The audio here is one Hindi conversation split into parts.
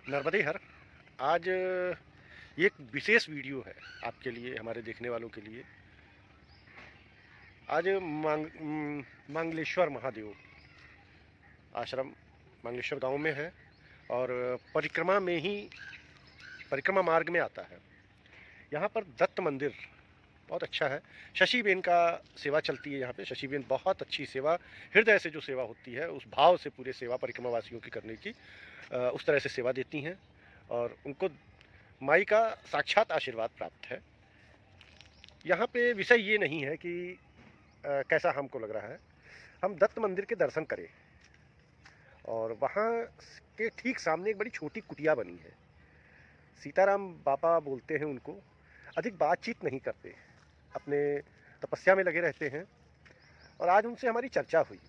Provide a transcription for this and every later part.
नर्मदे हर। आज एक विशेष वीडियो है आपके लिए, हमारे देखने वालों के लिए। आज मंगलेश्वर महादेव आश्रम मंगलेश्वर गांव में है और परिक्रमा में ही परिक्रमा मार्ग में आता है। यहाँ पर दत्त मंदिर बहुत अच्छा है। शशिबेन का सेवा चलती है यहाँ पे। शशिबेन बहुत अच्छी सेवा, हृदय से जो सेवा होती है उस भाव से पूरे सेवा परिक्रमा वासियों की करने की उस तरह से सेवा देती हैं और उनको माई का साक्षात आशीर्वाद प्राप्त है। यहाँ पे विषय ये नहीं है कि कैसा हमको लग रहा है। हम दत्त मंदिर के दर्शन करें और वहाँ के ठीक सामने एक बड़ी छोटी कुटिया बनी है। सीताराम बाबा बोलते हैं उनको। अधिक बातचीत नहीं करते, अपने तपस्या में लगे रहते हैं। और आज उनसे हमारी चर्चा हुई।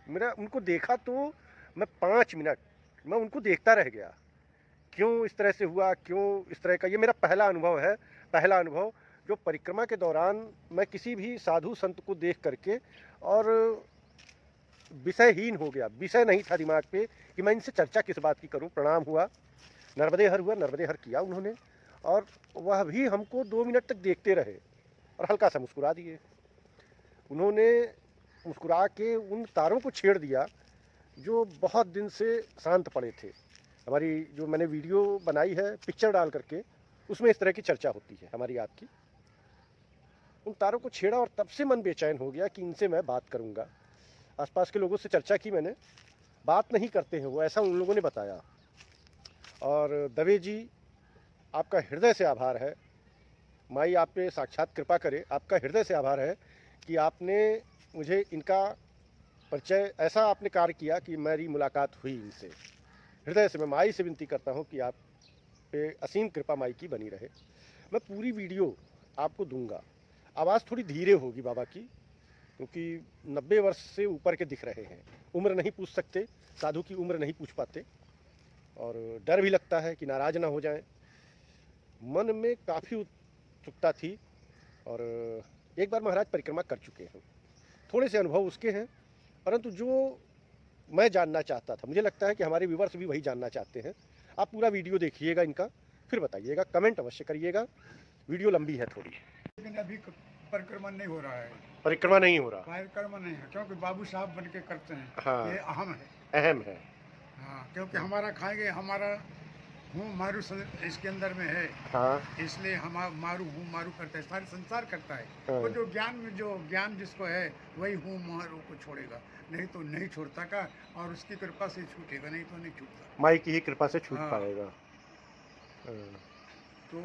मेरा उनको देखा तो मैं 5 मिनट मैं उनको देखता रह गया। क्यों इस तरह से हुआ, क्यों इस तरह का, ये मेरा पहला अनुभव है। पहला अनुभव जो परिक्रमा के दौरान मैं किसी भी साधु संत को देख करके और विषयहीन हो गया। विषय नहीं था दिमाग पे कि मैं इनसे चर्चा किस बात की करूं। प्रणाम हुआ, नर्मदे हर हुआ, नर्मदे हर किया उन्होंने। और वह भी हमको 2 मिनट तक देखते रहे और हल्का सा मुस्कुरा दिए। उन्होंने मुस्कुरा के उन तारों को छेड़ दिया जो बहुत दिन से शांत पड़े थे। हमारी जो मैंने वीडियो बनाई है पिक्चर डाल करके, उसमें इस तरह की चर्चा होती है हमारी आपकी। उन तारों को छेड़ा और तब से मन बेचैन हो गया कि इनसे मैं बात करूंगा। आसपास के लोगों से चर्चा की मैंने, बात नहीं करते हैं वो, ऐसा उन लोगों ने बताया। और दवे जी, आपका हृदय से आभार है। माई आप पे साक्षात कृपा करे। आपका हृदय से आभार है कि आपने मुझे इनका परिचय, ऐसा आपने कार्य किया कि मेरी मुलाकात हुई इनसे। हृदय से मैं माई से विनती करता हूँ कि आप पे असीम कृपा माई की बनी रहे। मैं पूरी वीडियो आपको दूंगा। आवाज़ थोड़ी धीरे होगी बाबा की, क्योंकि 90 वर्ष से ऊपर के दिख रहे हैं। उम्र नहीं पूछ सकते, साधु की उम्र नहीं पूछ पाते। और डर भी लगता है कि नाराज़ ना हो जाएं। मन में काफ़ी उत्सुकता थी। और एक बार महाराज परिक्रमा कर चुके हैं, थोड़े से अनुभव उसके हैं। परंतु जो मैं जानना चाहता था, मुझे लगता है कि हमारे व्यूवर्स भी वही जानना चाहते हैं। आप पूरा वीडियो देखिएगा इनका, फिर बताइएगा, कमेंट अवश्य करिएगा। वीडियो लंबी है थोड़ी। लेकिन अभी परिक्रमा नहीं हो रहा है। परिक्रमा नहीं हो रहा। परिक्रमा नहीं है क्योंकि बाबू साहब बन के करते हैं। हाँ, ये अहम है। अहम है। हाँ, क्योंकि हमारा खाएंगे, हमारा हूँ मारू इसके अंदर में है। हाँ, इसलिए हम मारू हूँ मारू करता है, सारे संसार करता है। हाँ। वो जो ज्ञान जिसको है वही हूँ मारू को छोड़ेगा, नहीं तो नहीं छोड़ता का। और उसकी कृपा से छूटेगा, नहीं तो नहीं छूटता। माई की ही कृपा से छूट हाँ। पाएगा। हाँ। तो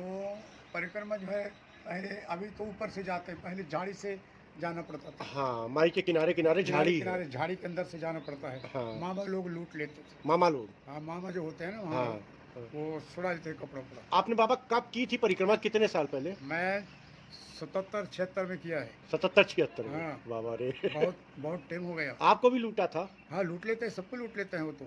परिक्रमा जो है, पहले अभी तो ऊपर से जाते हैं, पहले झाड़ी से जाना पड़ता था। हाँ, माई के किनारे किनारे झाड़ी है। किनारे झाड़ी के अंदर से जाना पड़ता है। हाँ। मामा लोग लूट लेते थे। मामा लोग। हाँ, मामा जो होते हैं ना वहाँ, हाँ, वो छुड़ा लेते हैं कपड़ा उपड़ा। आपने बाबा कब की थी परिक्रमा, कितने साल पहले? मैं 77-76 में किया है। 77-76 में। हाँ। बाबा रे। बहुत टाइम हो गया। आपको भी लूटा था? हाँ, लूट लेते हैं, सबको लूट लेते हैं वो तो,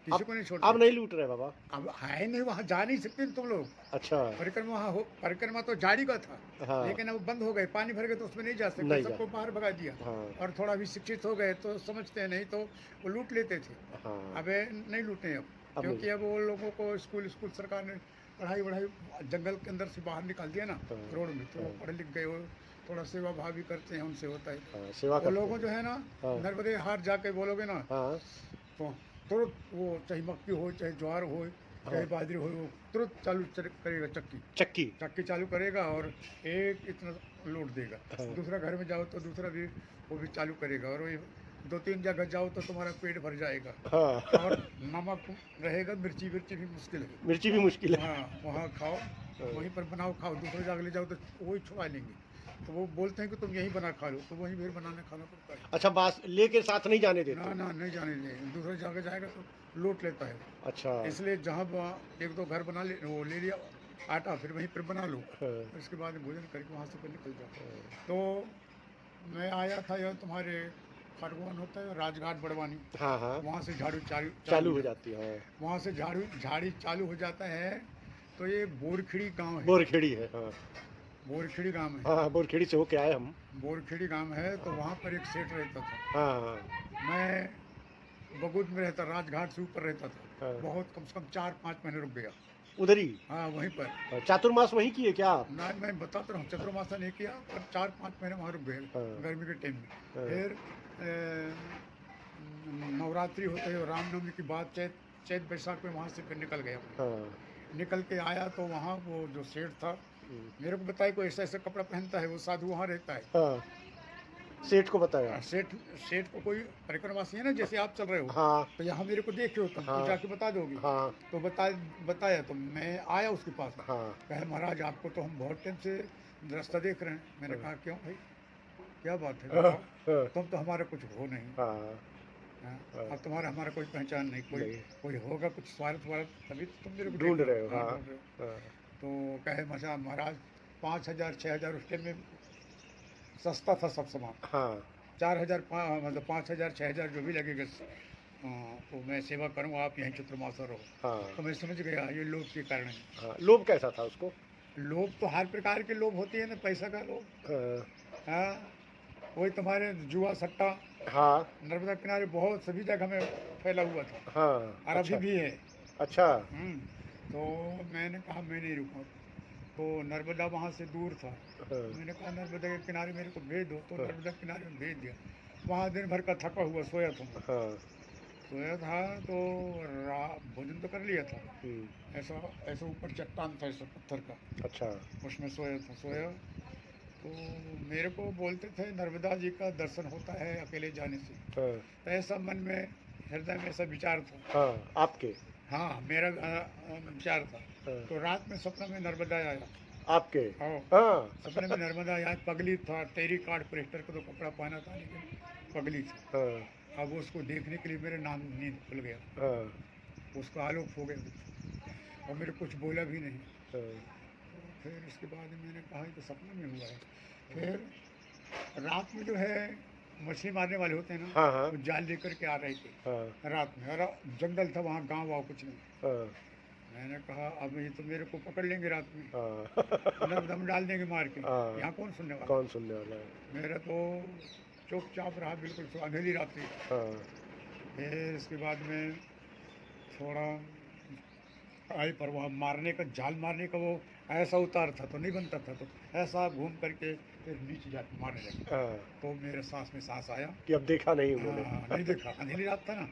किसी को नहीं छोड़ते। अब नहीं लूट रहे बाबा? अब है नहीं, वहाँ जा नहीं सकते तुम लोग। अच्छा। परिक्रमा तो झाड़ी का था। हाँ। लेकिन अब बंद हो गए, पानी भर गए तो उसमें नहीं जा सकते, सबको बाहर भगा दिया। हाँ। और थोड़ा भी शिक्षित हो गए तो समझते हैं, नहीं तो वो लूट लेते थे। हाँ। अब नहीं लूटे अब, क्योंकि अब वो लोगों को स्कूल सरकार ने पढ़ाई जंगल के अंदर से बाहर निकाल दिया ना, रोड में। तो पढ़े लिख गए, वो थोड़ा सेवा भाव भी करते हैं, उनसे होता है। हाँ, सेवा वो लोगों जो है ना, नर्मदे हार जाके बोलोगे ना, तो तुरंत वो चाहे मक्की हो, चाहे ज्वार हो, चाहे बाजरी हो, वो तुरंत चालू करेगा। चक्की चालू करेगा और एक इतना लोड देगा। दूसरा घर में जाओ तो दूसरा भी वो भी चालू करेगा। और वो 2-3 जगह जाओ तो तुम्हारा पेट भर जाएगा। और नमक रहेगा, मिर्ची भी मुश्किल है। हाँ, वहाँ खाओ, वहीं पर बनाओ खाओ। दूसरी जगह ले जाओ तो वही छुड़ा लेंगे। तो वो बोलते हैं कि तुम यहीं बना खा लो, तो वहीं फिर बनाने खाना पड़ता है। अच्छा, बास लेके साथ नहीं जाने देते? ना, नहीं जाने देंगे। दूसरी जगह जाएगा तो लूट लेता है। अच्छा। इसलिए जहाँ 1-2 घर बना वो ले लिया आटा, फिर वहीं पर बना लो। इसके बाद भोजन करके वहाँ से फिर निकल जाओ। तो मैं आया था, यह तुम्हारे खरगोन होता है राजघाट बड़वानी। हाँ, हाँ। वहाँ से झाड़ू चालू हो जाती है। वहाँ से झाड़ी चालू हो जाता है। तो ये बोरखेड़ी गांव है। बोरखेड़ी है। हाँ, बोरखेड़ी गांव है। हाँ, बोरखेड़ी से होके आए हम। बोरखेड़ी गांव है। तो वहाँ पर एक सेठ रहता था। हाँ, हाँ। मैं बगूद में रहता, राजघाट से ऊपर रहता था। हाँ। बहुत कम से कम 4-5 महीने रुक गया उधर ही। हाँ वहीं पर। चातुर्मास वहीं किए क्या आप? ना मैं बताता रहा हूँ, चतुर्मासा नहीं किया पर 4-5 महीने वहाँ रुक गए हाँ। गर्मी के टाइम में। हाँ। फिर नवरात्रि होते है, रामनवमी की बात, चैत बैसाख में वहाँ से फिर निकल गया। हाँ। निकल के आया तो वहाँ वो जो सेठ था मेरे को बताया कोई ऐसा ऐसा कपड़ा पहनता है, वो साधु वहाँ रहता है। हाँ। सेठ को बताया? सेठ को कोई परिक्रमासी है ना, जैसे आप चल रहे हो। हाँ। तो यहाँ मेरे को देखे हो तुम, हाँ। तो जाके बता दोगे। हाँ। तो बताया तो मैं आया उसके पास। हाँ। कहे महाराज आपको तो हम बहुत टाइम से रास्ता देख रहे हैं। मैंने कहा क्यों भाई, क्या बात है? बताओ। तुम तो हमारा कुछ हो नहीं। अब तुम्हारा हमारा कोई पहचान नहीं, कोई होगा कुछ स्वार्थ तभी तो तुम मेरे को ढूंढ रहे हो। हाँ। तो कहे महाराज 5,000-6,000 उस टाइम में सस्ता था सब सामान। हाँ। 4,000 मतलब 5,000-6,000 जो भी लगेगा तो मैं सेवा करूँगा, आप यहीं चतुर्मासा रहो। हाँ। तो मैं समझ गया ये लोभ के कारण है। हाँ। लोभ कैसा था उसको? लोभ तो हर प्रकार के लोभ होती है ना, पैसा का लोभ। हाँ, वही तुम्हारे जुआ सट्टा। हाँ। नर्मदा किनारे बहुत सभी जगह में फैला हुआ था। हाँ। और अभी भी है। अच्छा। तो मैंने कहा मैं नहीं रुका। तो नर्मदा वहाँ से दूर था। मैंने कहा नर्मदा के किनारे मेरे को भेज दो, तो नर्मदा के किनारे में भेज दिया। वहाँ दिन भर का थका हुआ सोया था। सोया था तो भोजन तो कर लिया था। ऐसा ऊपर चट्टान था, ऐसा पत्थर का। अच्छा। उसमें सोया तो मेरे को बोलते थे नर्मदा जी का दर्शन होता है अकेले जाने से। तो ऐसा मन में, हृदय में ऐसा विचार था। आपके? हाँ, मेरा विचार था। तो रात में सपना में नर्मदा आया। आपके? हाँ। सपने में नर्मदा आया, पगली था, टेरी कार्ड प्रेस्टर को तो कपड़ा पहना था लेकिन पगली थी। अब उसको देखने के लिए मेरे नाम नींद खुल गया। उसका आलोक हो गया और मेरे कुछ बोला भी नहीं। फिर इसके बाद मैंने कहा तो सपना में हुआ है। फिर रात में जो है मछली मारने वाले होते हैं ना। हाँ। वो जाल लेकर के आ रहे थे। हाँ। रात में, और जंगल था वहाँ, गांव वाव कुछ नहीं। हाँ। मैंने कहा अब ये तो मेरे को पकड़ लेंगे रात में। हाँ। दम डाल देंगे मार के। हाँ। यहाँ कौन सुनने वाला है? मेरा तो चुपचाप रहा, बिल्कुल अंधेरी रात थी। हाँ। फिर इसके बाद में थोड़ा आई पर वहाँ मारने का, जाल मारने का वो ऐसा उतार था तो नहीं बनता था, तो ऐसा घूम करके फिर नीचे जाके मारने लगे। तो मेरे सांस में सांस आया कि अब देखा नहीं उन्होंने। नहीं देखा, अंधेरी रात था ना।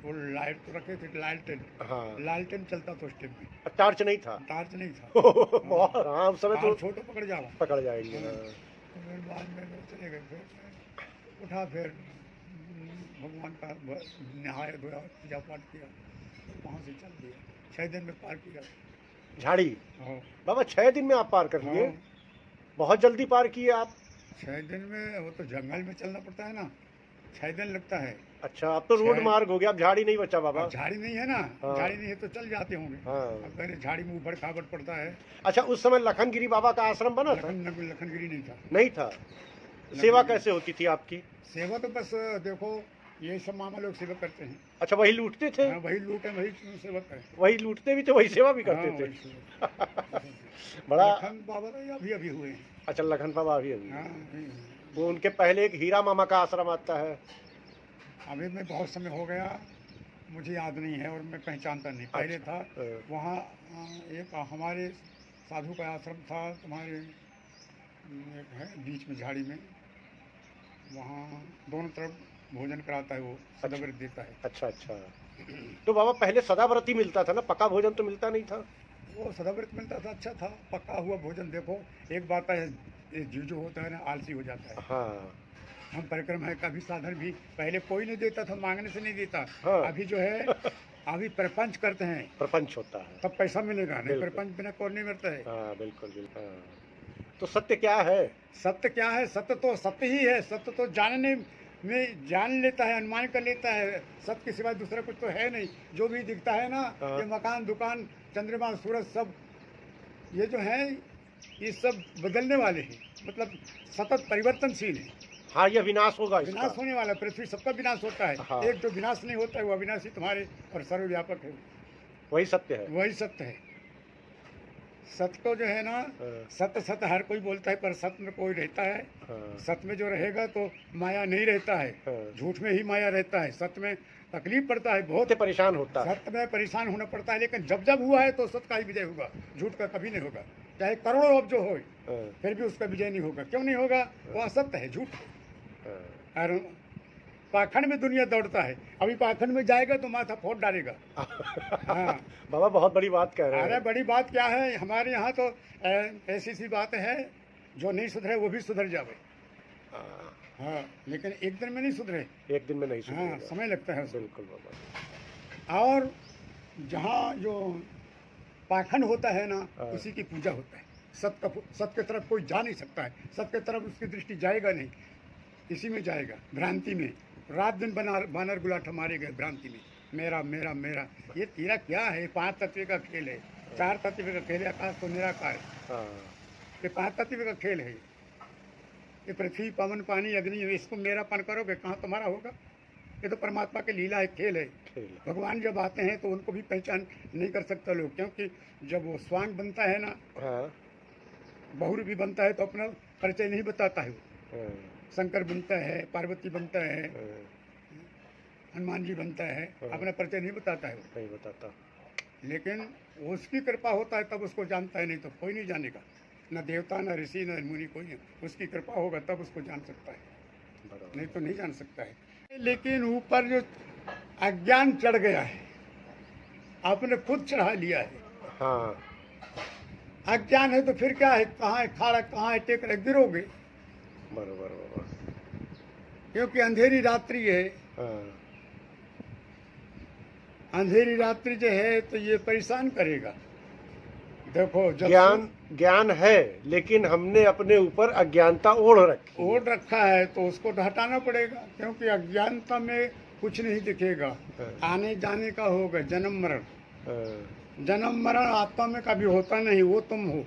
वो लाइट तो रखे थे, लालटेन चलता था उस टाइम में। टार्च नहीं था? टार्च नहीं था। समय तो छोटे पकड़ जाएंगे। तो फिर बाद में चले गए। फिर उठा, फिर भगवान का नहाया धोया, पूजा पाठ किया, वहाँ से चल दिया। 6 दिन में पार किया झाड़ी। बाबा 6 दिन में आप पार कर लिए? बहुत जल्दी पार किए आप। 6 दिन में, वो तो जंगल में चलना पड़ता है ना, 6 दिन लगता है। अच्छा, अब तो रोड मार्ग हो गया, अब झाड़ी नहीं बचा बाबा। झाड़ी नहीं है ना। हाँ। झाड़ी नहीं है तो चल जाते होंगे। हाँ। अब पहले झाड़ी में ऊबड़ खाबड़ पड़ता है। अच्छा, उस समय लखनगिरी बाबा का आश्रम बना था? लखनगिरी नहीं था। नहीं था। सेवा कैसे होती थी आपकी? सेवा तो बस देखो, ये सब मामा लोग सेवा करते हैं। अच्छा, वही लूटते थे? हाँ, वही लूटे, वही सेवा करें। वही लूटते भी थे, वही सेवा भी करते थे। बड़ा लखन बाबा तो अभी हुए हैं। अच्छा, लखन बाबा अभी। हाँ, वो उनके पहले एक हीरा मामा का आश्रम आता है। अभी मैं बहुत समय हो गया, मुझे याद नहीं है और मैं पहचानता नहीं। पहले था वहाँ एक हमारे साधु का आश्रम था, तुम्हारे एक है बीच में झाड़ी में, वहाँ दोनों तरफ भोजन कराता है, वो सदाव्रत देता है। अच्छा। तो बाबा पहले सदाव्रत ही मिलता था ना, पका भोजन तो मिलता नहीं था? वो सदाव्रत मिलता था, अच्छा था। पका हुआ भोजन देखो, एक बात है, जो होता है ना, आलसी हो जाता है। हाँ। हम परिक्रमा है, कभी साधन भी पहले कोई नहीं देता था, मांगने से नहीं देता। हाँ। अभी जो है अभी प्रपंच करते हैं, प्रपंच होता है तब पैसा मिलेगा, नहीं प्रपंच बिना कौन नहीं मिलता है। हाँ, बिल्कुल। तो सत्य क्या है? सत्य क्या है? सत्य तो सत्य ही है। सत्य तो जानने में जान लेता है, अनुमान कर लेता है। सत्य के सिवाय दूसरा कुछ तो है नहीं। जो भी दिखता है ना, ये मकान, दुकान, चंद्रमा, सूरज, सब ये जो है, ये सब बदलने वाले हैं, मतलब सतत परिवर्तनशील है। हाँ, ये विनाश होगा, विनाश होने वाला। पृथ्वी सबका विनाश होता है। हाँ। एक जो विनाश नहीं होता है वो अविनाशी तुम्हारे और सर्वव्यापक है, वही सत्य है। वही सत्य है। सत्य को जो है ना, सत्य हर कोई बोलता है, पर सत्य में कोई रहता है। सत्य में जो रहेगा तो माया नहीं रहता है। झूठ में ही माया रहता है। सत्य में तकलीफ पड़ता है, बहुत परेशान होता है, सत्य में परेशान होना पड़ता है, लेकिन जब जब हुआ है तो सत्य का ही विजय होगा, झूठ का कभी नहीं होगा। चाहे करोड़ों अब जो हो फिर भी उसका विजय नहीं होगा। क्यों नहीं होगा? वो असत्य है, झूठ है। और पाखंड में दुनिया दौड़ता है, अभी पाखंड में जाएगा तो माथा फोड़ डालेगा। हाँ बाबा बहुत बड़ी बात कह रहे हैं। अरे बड़ी बात क्या है, हमारे यहाँ तो ऐसी सी बात है, जो नहीं सुधरे वो भी सुधर जावे। हाँ लेकिन एक दिन में नहीं सुधरे, एक दिन में नहीं सुधरे। हाँ समय लगता है। बिल्कुल बाबा। और जहाँ जो पाखंड होता है ना, उसी की पूजा होता है। सत्य की तरफ कोई जा नहीं सकता है, सत्य की तरफ उसकी दृष्टि जाएगा नहीं, इसी में जाएगा, भ्रांति में। रात दिन बानर गुलाठा मारे गए भ्रांति में, मेरा मेरा मेरा। ये तेरा क्या है? 5 तत्व का खेल है, 4 तत्व का खेल है, आकाश तो निराकार है। ये 5 तत्व का खेल है। ये पृथ्वी, पवन, पानी, अग्नि, इसको मेरापन करोगे कहाँ तुम्हारा होगा? ये तो परमात्मा की लीला है, खेल है। भगवान जब आते हैं तो उनको भी पहचान नहीं कर सकता लोग, क्योंकि जब वो स्वांग बनता है ना, बहुर भी बनता है तो अपना परिचय नहीं बताता है। शंकर बनता है, पार्वती बनता है, हनुमान जी बनता है, अपना परिचय नहीं बताता है, नहीं बताता। लेकिन उसकी कृपा होता है तब उसको जानता है, नहीं तो कोई नहीं जानेगा, न देवता न ऋषि न मुनि, कोई नहीं। उसकी कृपा होगा तब उसको जान सकता है, नहीं तो नहीं जान सकता है। लेकिन ऊपर जो अज्ञान चढ़ गया है, आपने खुद चढ़ा लिया है। हाँ अज्ञान है तो फिर क्या है? कहाँ है खाड़ा, कहाँ है टेकड़ा, गिरोगे। बरोबर बाबा, क्योंकि अंधेरी रात्रि है। अंधेरी रात्रि जो है तो ये परेशान करेगा। देखो ज्ञान है, लेकिन हमने अपने ऊपर अज्ञानता ओढ़ रखा है, तो उसको हटाना पड़ेगा। क्योंकि अज्ञानता में कुछ नहीं दिखेगा, आने जाने का होगा, जन्म मरण। जन्म मरण आत्मा में कभी होता नहीं, वो तुम हो।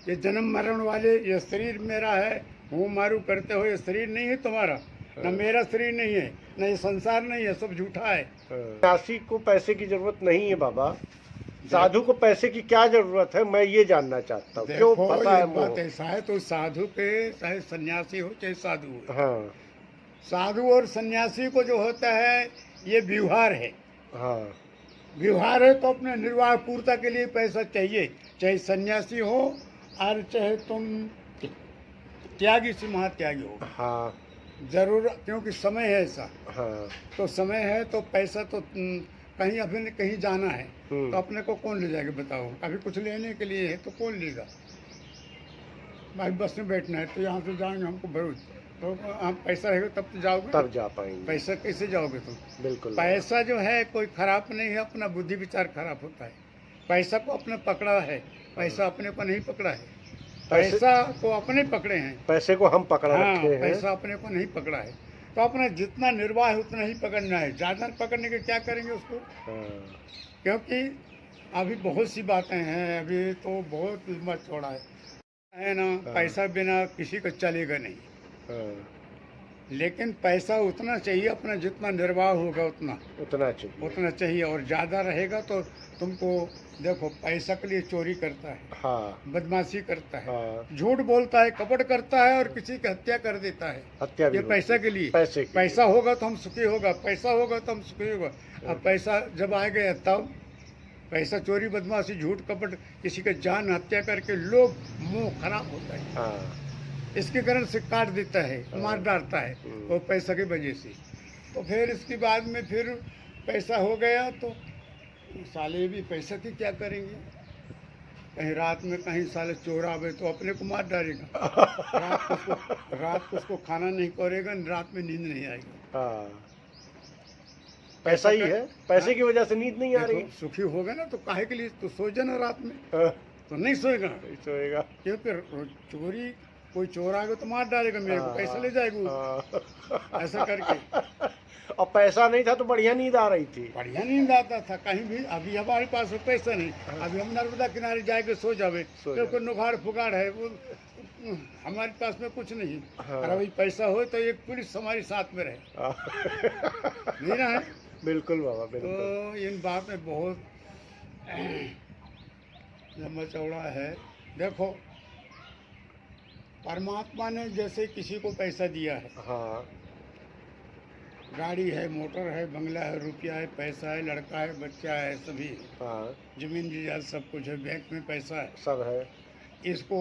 ये जन्म मरण वाले, ये शरीर मेरा है, हूँ मारू करते हो, ये शरीर नहीं है तुम्हारा, न मेरा शरीर नहीं है, न ये संसार नहीं है, सब झूठा है। सन्यासी को पैसे की जरूरत नहीं है बाबा, साधु को पैसे की क्या जरूरत है, मैं ये जानना चाहता हूँ। क्यों पता है? बात ऐसा है तो साधु के, चाहे सन्यासी हो चाहे साधु हो, हाँ साधु और सन्यासी को जो होता है ये व्यवहार है। हाँ व्यवहार है तो अपने निर्वाह पूर्ता के लिए पैसा चाहिए, चाहे सन्यासी हो और चाहे तुम त्यागी से महात्यागी हो। हाँ जरूर, क्योंकि समय है ऐसा। हाँ तो समय है तो पैसा तो कहीं अभी कहीं जाना है तो अपने को कौन ले जाएगा बताओ? अभी कुछ लेने के लिए है तो कौन लेगा? भाई बस में बैठना है तो यहाँ से जाएंगे हमको भरूच, तो आप पैसा रहेगा तब तो जाओगे, तब जा पाएंगे। पैसा कैसे जाओगे तुम? बिल्कुल। पैसा जो है कोई खराब नहीं है, अपना बुद्धि विचार खराब होता है। पैसा को अपने पकड़ा है, पैसा अपने को नहीं पकड़ा है। पैसा को अपने पकड़े हैं, पैसे को हम पकड़ा रखे हैं। पैसा अपने को नहीं पकड़ा है। तो अपना जितना निर्वाह है उतना ही पकड़ना है, ज़्यादा पकड़ने के क्या करेंगे उसको? क्योंकि अभी बहुत सी बातें हैं, अभी तो बहुत लंबा चौड़ा है ना। पैसा बिना किसी को चलेगा नहीं, लेकिन पैसा उतना चाहिए, अपना जितना निर्वाह होगा उतना चाहिए। और ज़्यादा रहेगा तो तुमको देखो, पैसा के लिए चोरी करता है, हाँ, बदमाशी करता है, हाँ, झूठ बोलता है, कपट करता है और किसी की हत्या कर देता है। हत्या भी ये पैसा के लिए। पैसा होगा तो हम सुखी होगा, पैसा होगा तो हम सुखी होगा। अब पैसा जब आ गया तब पैसा चोरी, बदमाशी, झूठ, कपट, किसी का जान हत्या करके लोग मुंह खराब होता है। हाँ। इसके कारण से काट देता है, मार डालता है वो पैसा की वजह से। तो फिर इसके बाद में फिर पैसा हो गया तो साले भी पैसा की क्या करेंगे? कहीं रात में कहीं साले चोर आवे तो अपने को मार डालेगा। रात को उसको खाना नहीं करेगा, रात में नींद नहीं आएगी। हाँ। पैसा ही है, पैसे की वजह से नींद नहीं आ रही। सुखी होगा ना तो काहे के लिए तो सो जाना रात में। तो नहीं सोएगा, क्योंकि चोरी, कोई चोर आएगा तो मार डालेगा, मेरे को पैसा ले जाएगा ऐसा करके। और पैसा नहीं था तो बढ़िया नींद आ रही थी, बढ़िया नींद आता था कहीं भी। अभी हमारे पास पैसा नहीं, अभी हम नर्मदा किनारे जाके सो जावे, क्योंकि नुखाड़ फुगाड़ है, वो हमारे पास में कुछ नहीं। और अभी पैसा हो तो एक पुलिस हमारे साथ में रहे, नहीं ना है? बिल्कुल बाबा, बिल्कुल। तो इन बात में बहुत लंबा चौड़ा है। देखो, परमात्मा ने जैसे किसी को पैसा दिया है, हाँ, गाड़ी है, मोटर है, बंगला है, रुपया है, पैसा है, लड़का है, बच्चा है, सभी हाँ, जमीन जायदाद सब कुछ है, बैंक में पैसा है, सब है। इसको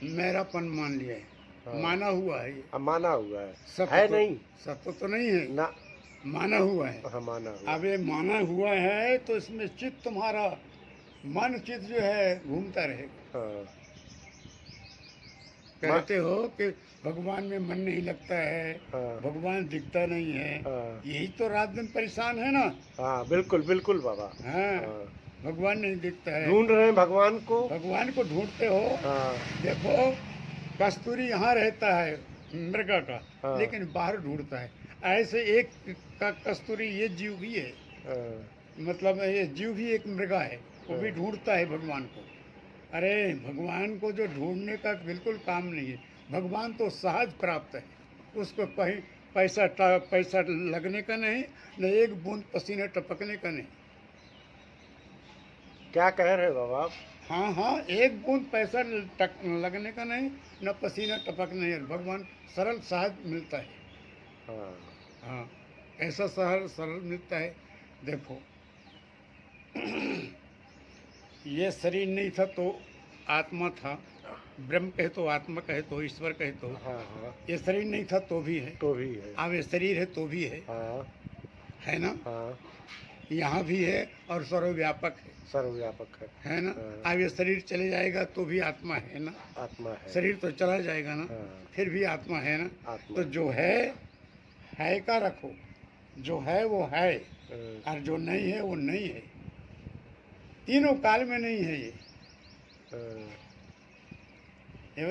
मेरापन मान लिया है, हाँ। माना हुआ है ये। माना हुआ है, सत्य है तो, नहीं सत्य तो नहीं है ना, माना हुआ है। हाँ माना हुआ। अब ये माना हुआ है तो इसमें चित्त तुम्हारा मन चित्त जो है घूमता रहेगा। हाँ। कहते हो कि भगवान में मन नहीं लगता है, हाँ। भगवान दिखता नहीं है, हाँ। यही तो रात दिन परेशान है ना। हाँ बिल्कुल बिल्कुल बाबा। हाँ, हाँ। भगवान नहीं दिखता है, ढूंढ रहे हैं भगवान को। भगवान को ढूंढते हो। हाँ। देखो कस्तूरी यहाँ रहता है मृगा का, हाँ। लेकिन बाहर ढूंढता है। ऐसे एक का कस्तूरी ये जीव भी है, हाँ। मतलब ये जीव भी एक मृगा है, वो भी हाँ। ढूंढता है भगवान को। अरे भगवान को जो ढूंढने का बिल्कुल काम नहीं है, भगवान तो सहज प्राप्त है, उसको कहीं पैसा लगने का नहीं, न एक बूंद पसीने टपकने का नहीं। क्या कह रहे बाबा आप? हाँ हाँ, एक बूंद पैसा लगने का नहीं, न पसीना टपकने है, भगवान सरल सहज मिलता है। हाँ। हाँ, ऐसा सरल मिलता है। देखो ये शरीर नहीं था तो आत्मा था, ब्रह्म कहे तो, आत्मा कहे तो, ईश्वर कहे तो। हाँ हाँ। ये शरीर नहीं था तो भी है, तो भी है। अब ये शरीर है तो भी है। हाँ। है ना। हाँ। यहाँ भी है और सर्वव्यापक है, सर्वव्यापक है ना। हाँ। अब ये शरीर चले जाएगा तो भी आत्मा है ना, आत्मा है। शरीर तो चला जाएगा ना, हाँ। फिर भी आत्मा है ना। आत्मा। तो जो है का रखो, जो है वो है, हाँ। और जो नहीं है वो नहीं है, तीनों काल में नहीं है ये। हाँ।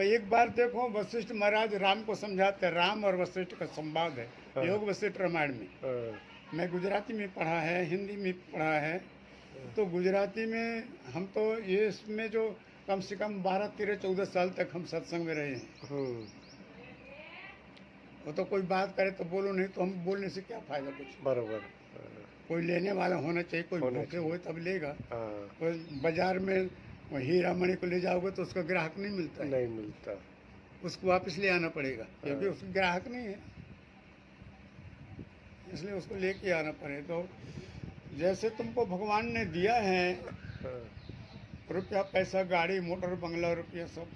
एक बार देखो, वशिष्ठ महाराज राम को समझाते हैं, राम और वशिष्ठ का संवाद है, हाँ। योग वशिष्ठ रामायण में। हाँ। मैं गुजराती में पढ़ा है, हिंदी में पढ़ा है, तो गुजराती में हम तो ये इसमें जो कम से कम 12-13-14 साल तक हम सत्संग में रहे हैं। वो तो कोई बात करे तो बोलो, नहीं तो हम बोलने से क्या फायदा कुछ। बरोबर। कोई लेने वाला होना चाहिए, कोई भूखे हो तब लेगा। हाँ। कोई बाजार में हीरा मणि को ले जाओगे तो उसका ग्राहक नहीं मिलता है, नहीं मिलता, उसको वापस ले आना पड़ेगा, क्योंकि उसका ग्राहक नहीं है, इसलिए उसको लेके आना पड़ेगा। तो जैसे तुमको भगवान ने दिया है रुपया पैसा, गाड़ी मोटर बंगला रुपया सब,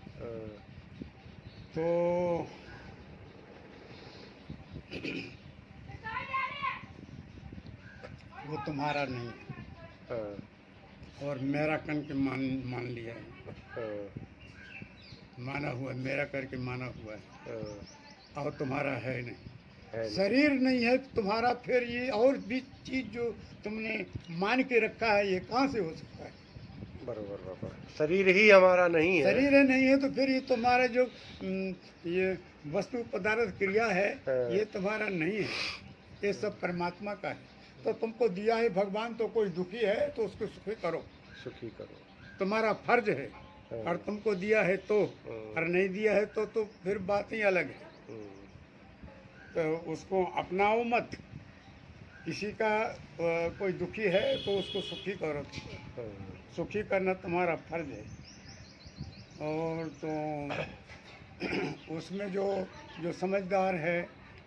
तो वो तुम्हारा नहीं है, और मेरा करके मान लिया है, माना हुआ है, मेरा करके माना हुआ है, और तुम्हारा है नहीं। शरीर नहीं है तुम्हारा, फिर ये और भी चीज जो तुमने मान के रखा है, ये कहाँ से हो सकता है। बरोबर बाबा, शरीर ही हमारा नहीं है। शरीर नहीं है तो फिर ये तुम्हारा जो ये वस्तु पदार्थ क्रिया है, ये तुम्हारा नहीं है, ये सब परमात्मा का है। तो तुमको दिया है भगवान, तो कोई दुखी है तो उसको सुखी करो, सुखी करो, तुम्हारा फर्ज है। और तुमको दिया है तो, और नहीं दिया है तो फिर बात ही अलग है। तो उसको अपनाओ मत, किसी का कोई दुखी है तो उसको सुखी करो, सुखी करना तुम्हारा फर्ज है। और तो उसमें जो समझदार है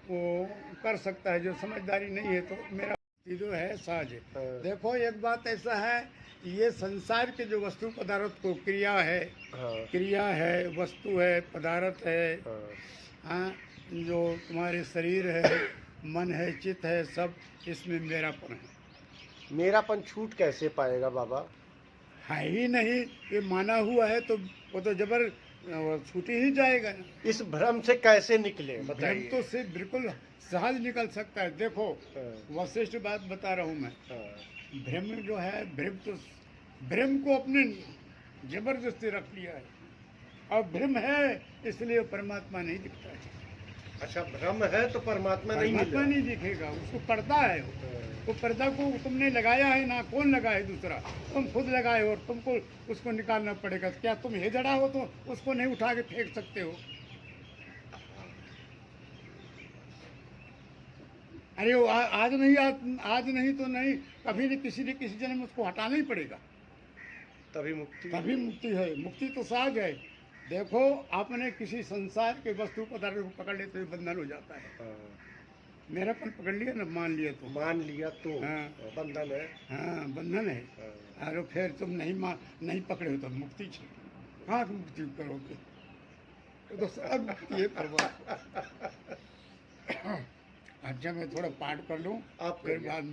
वो कर सकता है, जो समझदारी नहीं है तो मेरा जो है सहज है। देखो एक बात ऐसा है, ये संसार के जो वस्तु पदार्थ को क्रिया है, क्रिया है, वस्तु है, पदार्थ है, हाँ, जो तुम्हारे शरीर है, मन है, चित्त है, सब इसमें मेरापन है। मेरापन छूट कैसे पाएगा बाबा? है ही नहीं, ये माना हुआ है तो वो तो जबर छूट ही जाएगा ना। इस भ्रम से कैसे निकले भ्रम तो से बिल्कुल सहज निकल सकता है। देखो वशिष्ठ बात बता रहा हूँ मैं, भ्रम जो है, भ्रम को अपने जबरदस्ती रख लिया है, और भ्रम है इसलिए परमात्मा नहीं दिखता है। अच्छा, भ्रम है तो परमात्मा नहीं दिखेगा, उसको पर्दा है। वो पर्दा को तुमने लगाया है ना, कौन लगाए? दूसरा, तुम खुद लगाए, और तुमको उसको निकालना पड़ेगा। क्या तुम हेजड़ा हो तो उसको नहीं उठा के फेंक सकते हो? अरे वो आज नहीं तो नहीं, कभी न किसी जन्म उसको हटाना ही पड़ेगा, तभी मुक्ति है। मुक्ति तो सहज है। देखो आपने किसी संसार के वस्तु पदार्थ को पकड़ लेते हुए बंधन हो जाता है, मेरापन पकड़ लिया ना, मान लिया तो हाँ, बंधन है। हाँ बंधन है। हाँ। और फिर तुम नहीं पकड़े हो तो मुक्ति छे, कहाँ तुम मुक्ति करोगे, तो सब मुक्ति है परमात्मा। अच्छा मैं थोड़ा पाठ कर लूँ, आप फिर बाद में